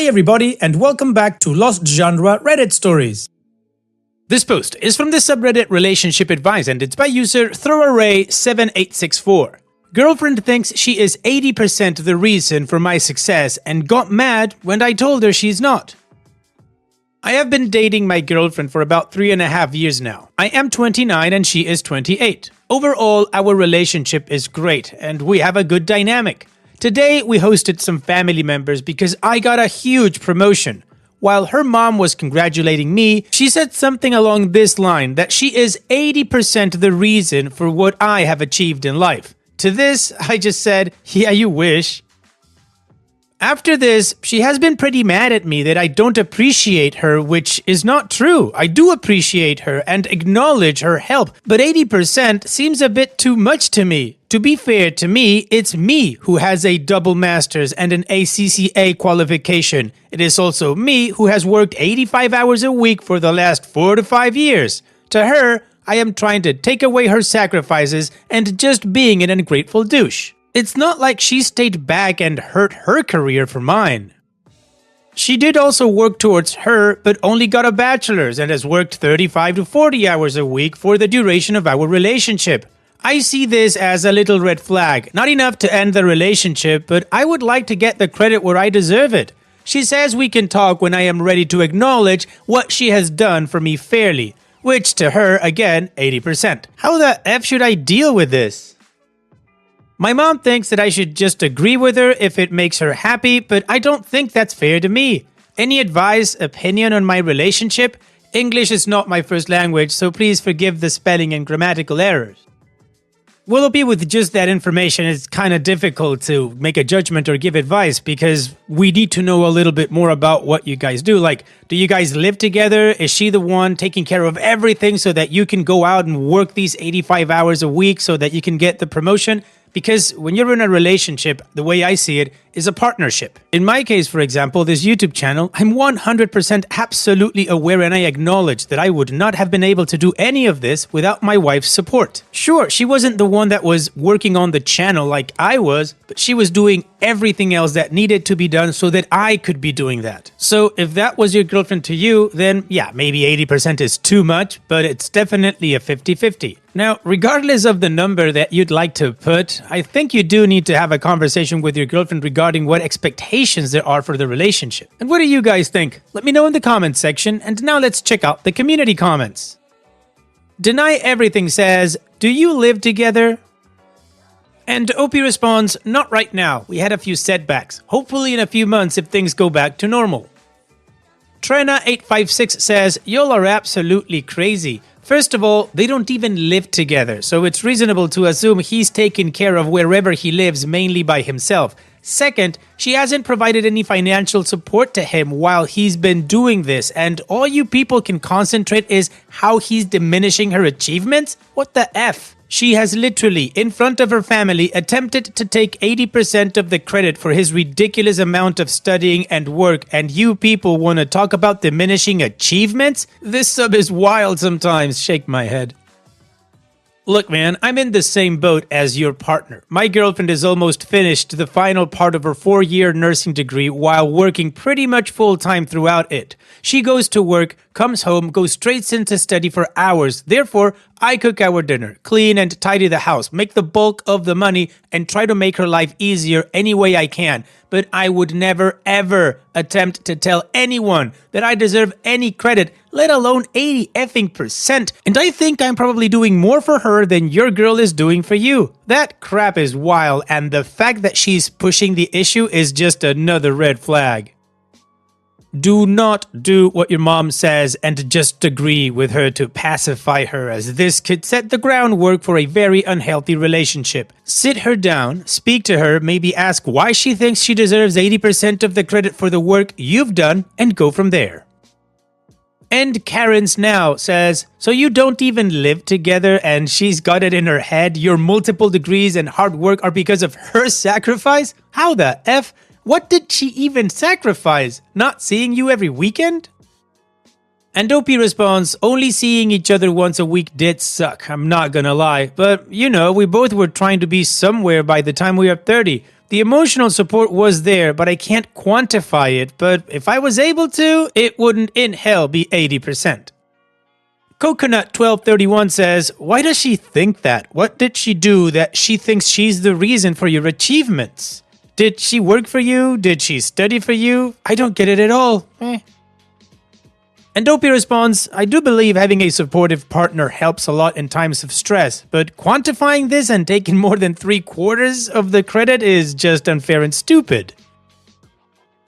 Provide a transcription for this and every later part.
Hi everybody and welcome back to Lost Genre Reddit Stories. This post is from the subreddit Relationship Advice and it's by user ThrowArray7864. Girlfriend thinks she is 80% the reason for my success and got mad when I told her she's not. I have been dating my girlfriend for about 3.5 years now. I am 29 and she is 28. Overall, our relationship is great and we have a good dynamic. Today, we hosted some family members because I got a huge promotion. While her mom was congratulating me, she said something along this line that she is 80% the reason for what I have achieved in life. To this, I just said, yeah, you wish. After this, she has been pretty mad at me that I don't appreciate her, which is not true. I do appreciate her and acknowledge her help, but 80% seems a bit too much to me. To be fair to me, it's me who has a double master's and an ACCA qualification. It is also me who has worked 85 hours a week for the last 4 to 5 years. To her, I am trying to take away her sacrifices and just being an ungrateful douche. It's not like she stayed back and hurt her career for mine. She did also work towards her, but only got a bachelor's and has worked 35 to 40 hours a week for the duration of our relationship. I see this as a little red flag. Not enough to end the relationship, but I would like to get the credit where I deserve it. She says we can talk when I am ready to acknowledge what she has done for me fairly, which to her, again, 80%. How the F should I deal with this? My mom thinks that I should just agree with her if it makes her happy, but I don't think that's fair to me. Any advice, opinion on my relationship? English is not my first language, so please forgive the spelling and grammatical errors. Willoughby, with just that information, it's kind of difficult to make a judgment or give advice because we need to know a little bit more about what you guys do. Like, do you guys live together? Is she the one taking care of everything so that you can go out and work these 85 hours a week so that you can get the promotion? Because when you're in a relationship, the way I see it, is a partnership. In my case, for example, this YouTube channel, I'm 100% absolutely aware and I acknowledge that I would not have been able to do any of this without my wife's support. Sure, she wasn't the one that was working on the channel like I was, but she was doing everything else that needed to be done so that I could be doing that. So if that was your girlfriend to you, then yeah, maybe 80% is too much, but it's definitely a 50-50. Now, regardless of the number that you'd like to put, I think you do need to have a conversation with your girlfriend regarding what expectations there are for the relationship. And what do you guys think? Let me know in the comments section, and now let's check out the community comments. Deny Everything says, do you live together? And OP responds, not right now, we had a few setbacks. Hopefully in a few months if things go back to normal. Trena856 says, y'all are absolutely crazy. First of all, they don't even live together, so it's reasonable to assume he's taken care of wherever he lives mainly by himself. Second, she hasn't provided any financial support to him while he's been doing this, and all you people can concentrate is how he's diminishing her achievements? What the F? She has literally, in front of her family, attempted to take 80% of the credit for his ridiculous amount of studying and work, and you people want to talk about diminishing achievements? This sub is wild sometimes, shake my head. Look man, I'm in the same boat as your partner. My girlfriend is almost finished the final part of her 4-year nursing degree while working pretty much full-time throughout it. She goes to work, comes home, goes straight into study for hours. Therefore, I cook our dinner, clean and tidy the house, make the bulk of the money, and try to make her life easier any way I can. But I would never ever attempt to tell anyone that I deserve any credit, let alone 80%. And I think I'm probably doing more for her than your girl is doing for you. That crap is wild, and the fact that she's pushing the issue is just another red flag. Do not do what your mom says and just agree with her to pacify her, as this could set the groundwork for a very unhealthy relationship. Sit her down, speak to her, maybe ask why she thinks she deserves 80% of the credit for the work you've done, and go from there. And Karen's Now says, so you don't even live together and she's got it in her head your multiple degrees and hard work are because of her sacrifice? How the F? What did she even sacrifice? Not seeing you every weekend? And OP responds, only seeing each other once a week did suck, I'm not gonna lie. But, you know, we both were trying to be somewhere by the time we are 30. The emotional support was there, but I can't quantify it. But if I was able to, it wouldn't in hell be 80%. Coconut 1231 says, why does she think that? What did she do that she thinks she's the reason for your achievements? Did she work for you? Did she study for you? I don't get it at all. And Dopey responds, I do believe having a supportive partner helps a lot in times of stress, but quantifying this and taking more than 3/4 of the credit is just unfair and stupid.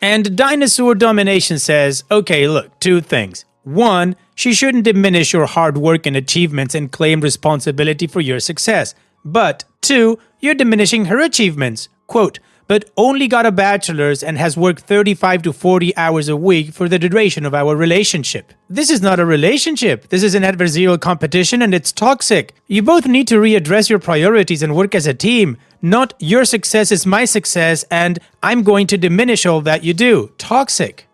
And Dinosaur Domination says, okay, look, 2 things. 1, she shouldn't diminish your hard work and achievements and claim responsibility for your success. But 2, you're diminishing her achievements. Quote, but only got a bachelor's and has worked 35 to 40 hours a week for the duration of our relationship. This is not a relationship. This is an adversarial competition and it's toxic. You both need to readdress your priorities and work as a team. Not your success is my success and I'm going to diminish all that you do. Toxic.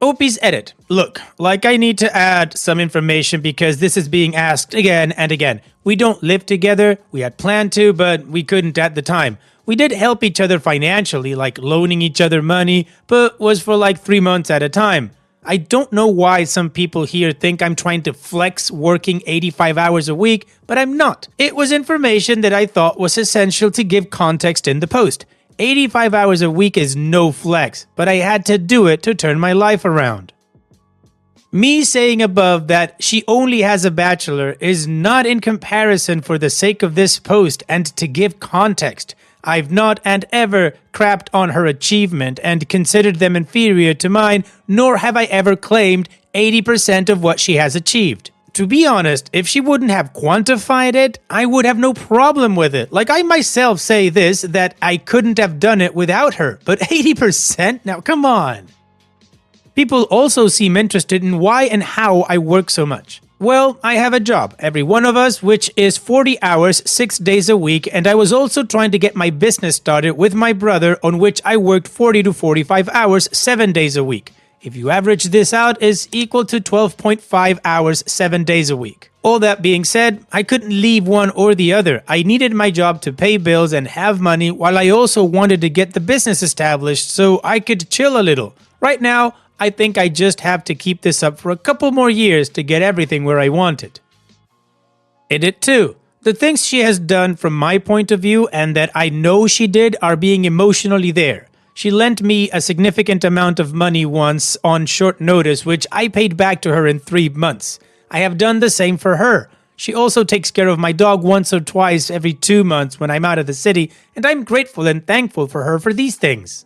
Opie's edit. Look, like I need to add some information because this is being asked again and again. We don't live together. We had planned to, but we couldn't at the time. We did help each other financially, like loaning each other money, but was for like 3 months at a time. I don't know why some people here think I'm trying to flex working 85 hours a week, but I'm not. It was information that I thought was essential to give context in the post. 85 hours a week is no flex, but I had to do it to turn my life around. Me saying above that she only has a bachelor is not in comparison for the sake of this post and to give context. I've not and ever crapped on her achievement and considered them inferior to mine, nor have I ever claimed 80% of what she has achieved. To be honest, if she wouldn't have quantified it, I would have no problem with it. Like I myself say this, that I couldn't have done it without her. But 80%? Now come on. People also seem interested in why and how I work so much. Well, I have a job, every one of us, which is 40 hours, 6 days a week, and I was also trying to get my business started with my brother on which I worked 40 to 45 hours, 7 days a week. If you average this out, is equal to 12.5 hours, 7 days a week. All that being said, I couldn't leave one or the other. I needed my job to pay bills and have money while I also wanted to get the business established so I could chill a little. Right now, I think I just have to keep this up for a couple more years to get everything where I want it. Edit 2. The things she has done from my point of view and that I know she did are being emotionally there. She lent me a significant amount of money once on short notice, which I paid back to her in 3 months. I have done the same for her. She also takes care of my dog once or twice every 2 months when I'm out of the city, and I'm grateful and thankful for her for these things.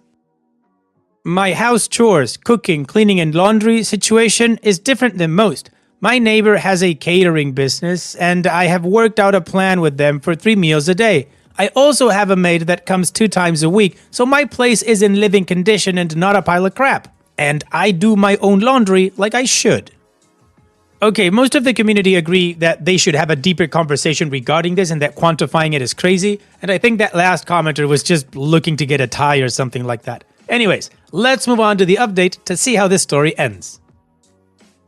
My house chores, cooking, cleaning, and laundry situation is different than most. My neighbor has a catering business, and I have worked out a plan with them for 3 meals a day. I also have a maid that comes 2 times a week, so my place is in living condition and not a pile of crap. And I do my own laundry like I should. Okay, most of the community agree that they should have a deeper conversation regarding this and that quantifying it is crazy, and I think that last commenter was just looking to get a tie or something like that. Anyways, let's move on to the update to see how this story ends.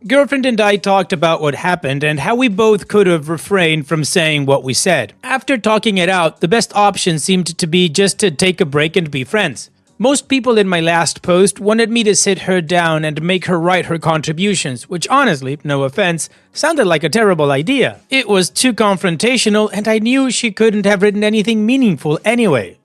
Girlfriend and I talked about what happened and how we both could have refrained from saying what we said. After talking it out, the best option seemed to be just to take a break and be friends. Most people in my last post wanted me to sit her down and make her write her contributions, which honestly, no offense, sounded like a terrible idea. It was too confrontational and I knew she couldn't have written anything meaningful anyway.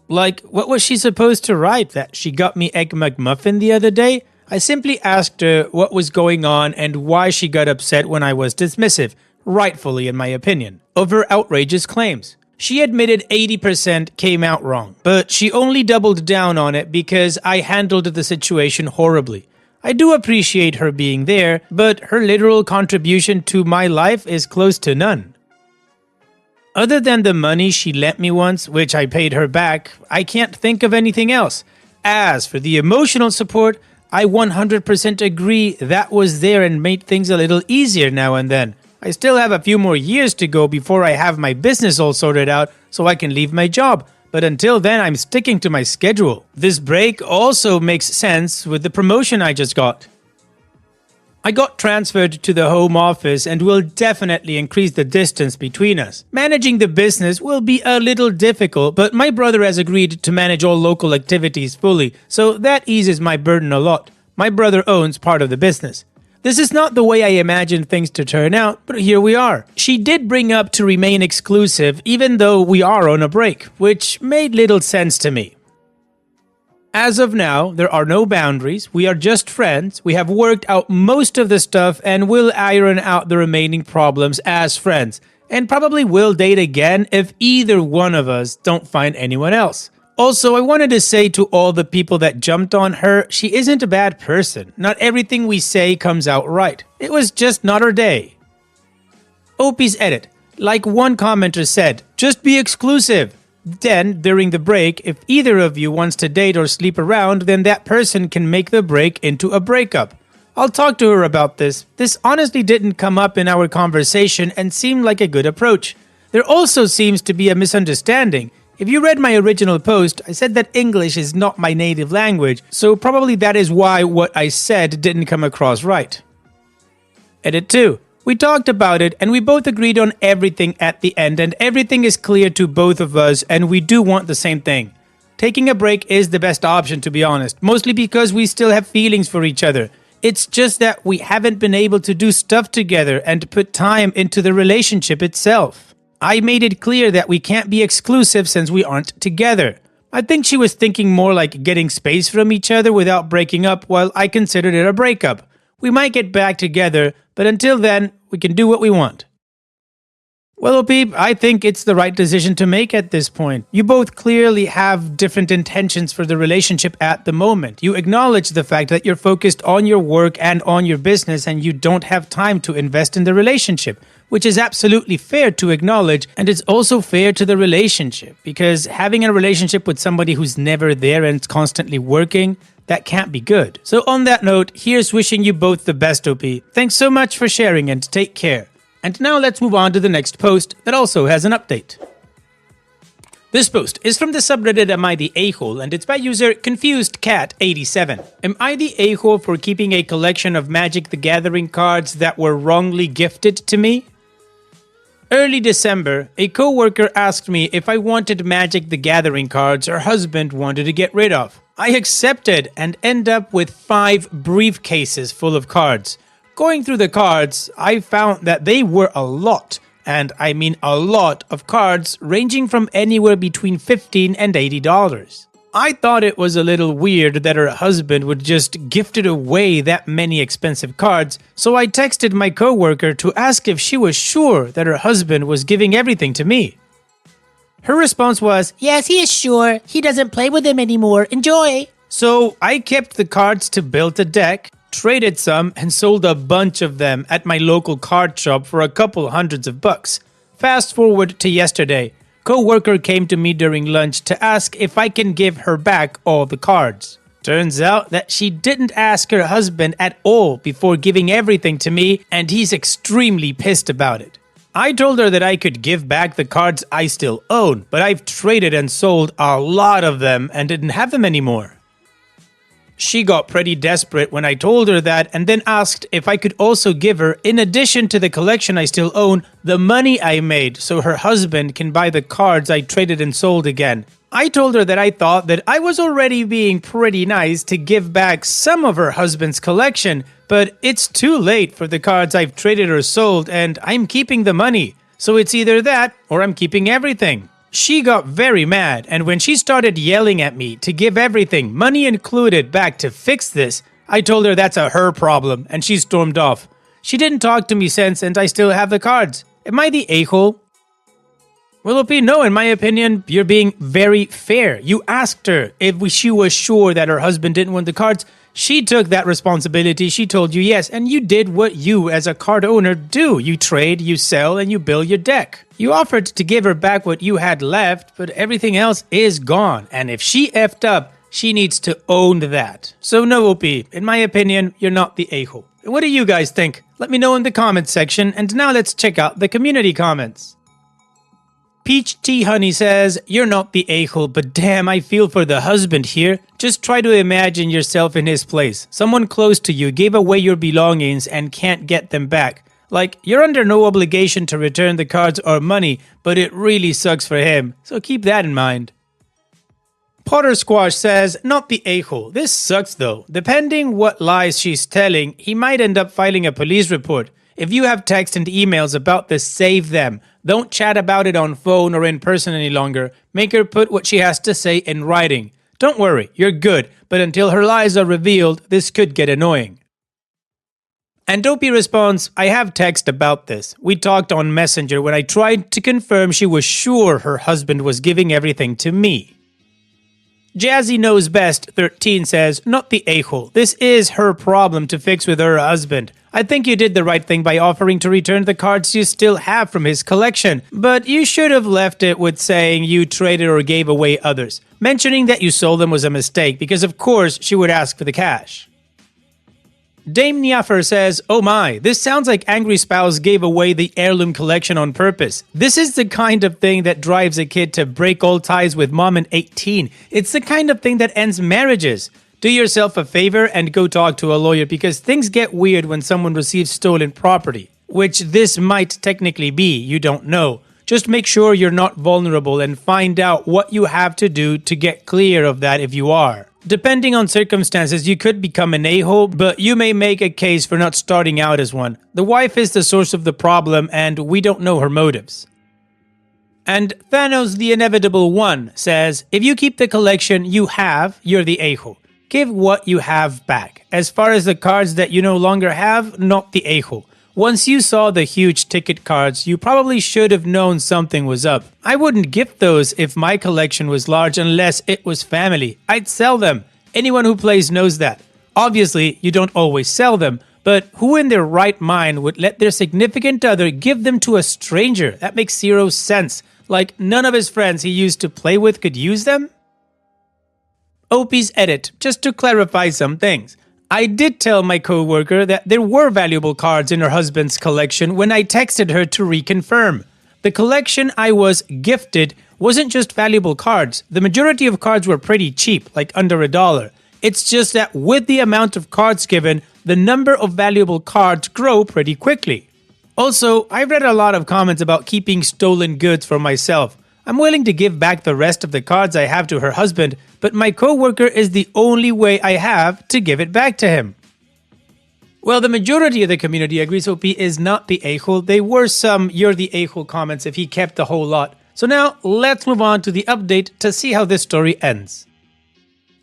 Like, what was she supposed to write? That she got me Egg McMuffin the other day? I simply asked her what was going on and why she got upset when I was dismissive, rightfully in my opinion, of her outrageous claims. She admitted 80% came out wrong, but she only doubled down on it because I handled the situation horribly. I do appreciate her being there, but her literal contribution to my life is close to none. Other than the money she lent me once, which I paid her back, I can't think of anything else. As for the emotional support, I 100% agree that was there and made things a little easier now and then. I still have a few more years to go before I have my business all sorted out so I can leave my job. But until then, I'm sticking to my schedule. This break also makes sense with the promotion I just got. I got transferred to the home office and will definitely increase the distance between us. Managing the business will be a little difficult, but my brother has agreed to manage all local activities fully, so that eases my burden a lot. My brother owns part of the business. This is not the way I imagined things to turn out, but here we are. She did bring up to remain exclusive even though we are on a break, which made little sense to me. As of now, there are no boundaries, we are just friends, we have worked out most of the stuff and will iron out the remaining problems as friends, and probably will date again if either one of us don't find anyone else. Also, I wanted to say to all the people that jumped on her, she isn't a bad person. Not everything we say comes out right. It was just not her day. Opie's edit. Like one commenter said, just be exclusive. Then, during the break, if either of you wants to date or sleep around, then that person can make the break into a breakup. I'll talk to her about this. This honestly didn't come up in our conversation and seemed like a good approach. There also seems to be a misunderstanding. If you read my original post, I said that English is not my native language, so probably that is why what I said didn't come across right. Edit 2. We talked about it and we both agreed on everything at the end, and everything is clear to both of us and we do want the same thing. Taking a break is the best option, to be honest, mostly because we still have feelings for each other. It's just that we haven't been able to do stuff together and put time into the relationship itself. I made it clear that we can't be exclusive since we aren't together. I think she was thinking more like getting space from each other without breaking up, while I considered it a breakup. We might get back together, but until then, we can do what we want. Well, Peep, I think it's the right decision to make at this point. You both clearly have different intentions for the relationship at the moment. You acknowledge the fact that you're focused on your work and on your business and you don't have time to invest in the relationship, which is absolutely fair to acknowledge, and it's also fair to the relationship, because having a relationship with somebody who's never there and is constantly working, that can't be good. So on that note, here's wishing you both the best, OP. Thanks so much for sharing and take care. And now let's move on to the next post that also has an update. This post is from the subreddit Am I the A-hole, and it's by user ConfusedCat87. Am I the A-hole for keeping a collection of Magic the Gathering cards that were wrongly gifted to me? Early December, a co-worker asked me if I wanted Magic the Gathering cards her husband wanted to get rid of. I accepted and end up with 5 briefcases full of cards. Going through the cards, I found that they were a lot, and I mean a lot of cards ranging from anywhere between $15 and $80. I thought it was a little weird that her husband would just gift it away that many expensive cards, so I texted my coworker to ask if she was sure that her husband was giving everything to me. Her response was, "Yes, he is sure. He doesn't play with them anymore. Enjoy." So I kept the cards to build a deck, traded some, and sold a bunch of them at my local card shop for a couple hundreds of bucks. Fast forward to yesterday. Co-worker came to me during lunch to ask if I can give her back all the cards. Turns out that she didn't ask her husband at all before giving everything to me, and he's extremely pissed about it. I told her that I could give back the cards I still own, but I've traded and sold a lot of them and didn't have them anymore. She got pretty desperate when I told her that, and then asked if I could also give her, in addition to the collection I still own, the money I made so her husband can buy the cards I traded and sold again. I told her that I thought that I was already being pretty nice to give back some of her husband's collection, but it's too late for the cards I've traded or sold, and I'm keeping the money. So it's either that or I'm keeping everything. She got very mad, and when she started yelling at me to give everything, money included, back to fix this, I told her that's her problem, and she stormed off. She didn't talk to me since, and I still have the cards. Am I the a-hole? Well, OP, no, in my opinion, you're being very fair. You asked her if she was sure that her husband didn't want the cards. She took that responsibility. She told you yes, and you did what you, as a card owner, do. You trade, you sell, and you build your deck. You offered to give her back what you had left, but everything else is gone. And if she effed up, she needs to own that. So no, OP, in my opinion, you're not the a-hole. What do you guys think? Let me know in the comments section, and now let's check out the community comments. Peach Tea Honey says, "You're not the a-hole, but damn, I feel for the husband here. Just try to imagine yourself in his place. Someone close to you gave away your belongings and can't get them back. Like, you're under no obligation to return the cards or money, but it really sucks for him, so keep that in mind." Potter Squash says, "Not the a-hole. This sucks though. Depending what lies she's telling, he might end up filing a police report. If you have text and emails about this, save them. Don't chat about it on phone or in person any longer. Make her put what she has to say in writing. Don't worry, you're good, but until her lies are revealed, this could get annoying." And Dopey responds, "I have text about this. We talked on Messenger when I tried to confirm she was sure her husband was giving everything to me." Jazzy Knows Best 13 says, "Not the a-hole. This is her problem to fix with her husband. I think you did the right thing by offering to return the cards you still have from his collection, but you should have left it with saying you traded or gave away others. Mentioning that you sold them was a mistake because of course she would ask for the cash." Dame Niaffer says, "Oh my, this sounds like Angry Spouse gave away the heirloom collection on purpose. This is the kind of thing that drives a kid to break all ties with mom at 18. It's the kind of thing that ends marriages. Do yourself a favor and go talk to a lawyer because things get weird when someone receives stolen property. Which this might technically be, you don't know. Just make sure you're not vulnerable and find out what you have to do to get clear of that if you are. Depending on circumstances, you could become an a-hole, but you may make a case for not starting out as one. The wife is the source of the problem and we don't know her motives." And Thanos the Inevitable One says, "If you keep the collection you have, you're the a-hole. Give what you have back. As far as the cards that you no longer have, not the a-hole. Once you saw the huge ticket cards, you probably should have known something was up. I wouldn't gift those if my collection was large unless it was family. I'd sell them. Anyone who plays knows that. Obviously, you don't always sell them, but who in their right mind would let their significant other give them to a stranger? That makes zero sense. Like, none of his friends he used to play with could use them?" Opie's edit, just to clarify some things. I did tell my coworker that there were valuable cards in her husband's collection when I texted her to reconfirm. The collection I was gifted wasn't just valuable cards. The majority of cards were pretty cheap, like under $1. It's just that with the amount of cards given, the number of valuable cards grow pretty quickly. Also, I read a lot of comments about keeping stolen goods for myself. I'm willing to give back the rest of the cards I have to her husband, but my coworker is the only way I have to give it back to him. Well, the majority of the community agrees OP is not the a-hole. There were some "you're the a-hole" comments if he kept the whole lot. So now, let's move on to the update to see how this story ends.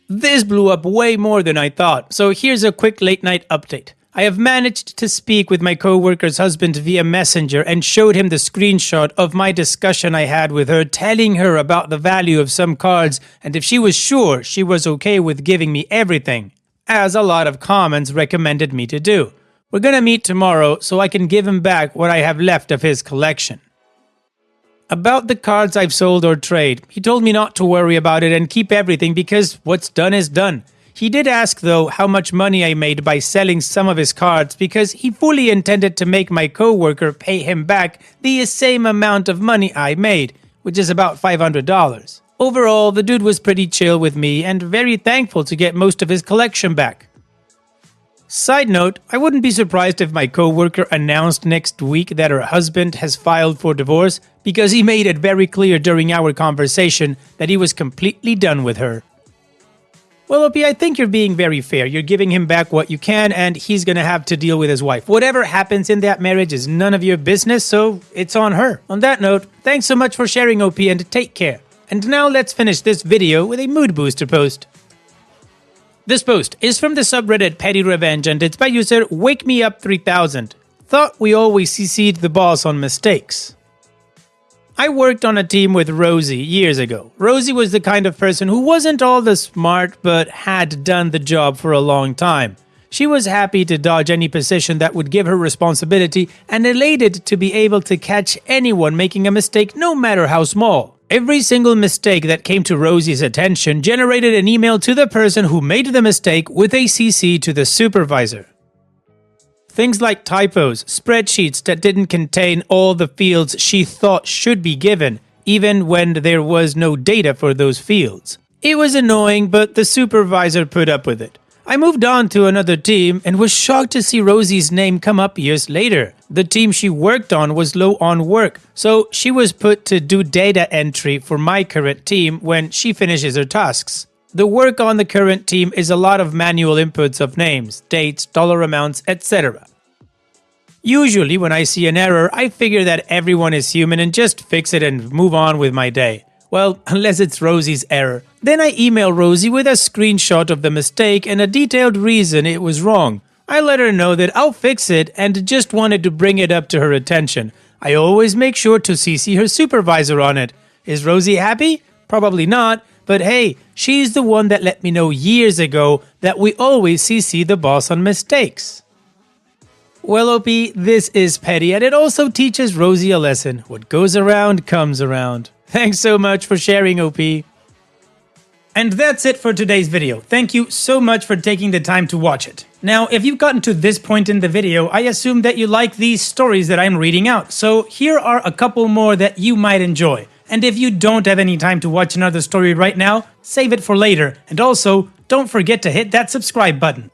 This blew up way more than I thought, so here's a quick late night update. I have managed to speak with my coworker's husband via Messenger and showed him the screenshot of my discussion I had with her, telling her about the value of some cards and if she was sure she was okay with giving me everything, as a lot of comments recommended me to do. We're gonna meet tomorrow so I can give him back what I have left of his collection. About the cards I've sold or trade, he told me not to worry about it and keep everything because what's done is done. He did ask, though, how much money I made by selling some of his cards because he fully intended to make my coworker pay him back the same amount of money I made, which is about $500. Overall, the dude was pretty chill with me and very thankful to get most of his collection back. Side note, I wouldn't be surprised if my coworker announced next week that her husband has filed for divorce because he made it very clear during our conversation that he was completely done with her. Well, OP, I think you're being very fair. You're giving him back what you can, and he's gonna have to deal with his wife. Whatever happens in that marriage is none of your business, so it's on her. On that note, thanks so much for sharing, OP, and take care. And now let's finish this video with a mood booster post. This post is from the subreddit Petty Revenge, and it's by user WakeMeUp3000. Thought we always CC'd the boss on mistakes. I worked on a team with Rosie years ago. Rosie was the kind of person who wasn't all that smart but had done the job for a long time. She was happy to dodge any position that would give her responsibility and elated to be able to catch anyone making a mistake no matter how small. Every single mistake that came to Rosie's attention generated an email to the person who made the mistake with a CC to the supervisor. Things like typos, spreadsheets that didn't contain all the fields she thought should be given, even when there was no data for those fields. It was annoying, but the supervisor put up with it. I moved on to another team and was shocked to see Rosie's name come up years later. The team she worked on was low on work, so she was put to do data entry for my current team when she finishes her tasks. The work on the current team is a lot of manual inputs of names, dates, dollar amounts, etc. Usually when I see an error, I figure that everyone is human and just fix it and move on with my day. Well, unless it's Rosie's error. Then I email Rosie with a screenshot of the mistake and a detailed reason it was wrong. I let her know that I'll fix it and just wanted to bring it up to her attention. I always make sure to CC her supervisor on it. Is Rosie happy? Probably not, but hey, she's the one that let me know years ago that we always CC the boss on mistakes. Well, OP, this is petty, and it also teaches Rosie a lesson. What goes around comes around. Thanks so much for sharing, OP. And that's it for today's video. Thank you so much for taking the time to watch it. Now, if you've gotten to this point in the video, I assume that you like these stories that I'm reading out, so here are a couple more that you might enjoy. And if you don't have any time to watch another story right now, save it for later, and also, don't forget to hit that subscribe button.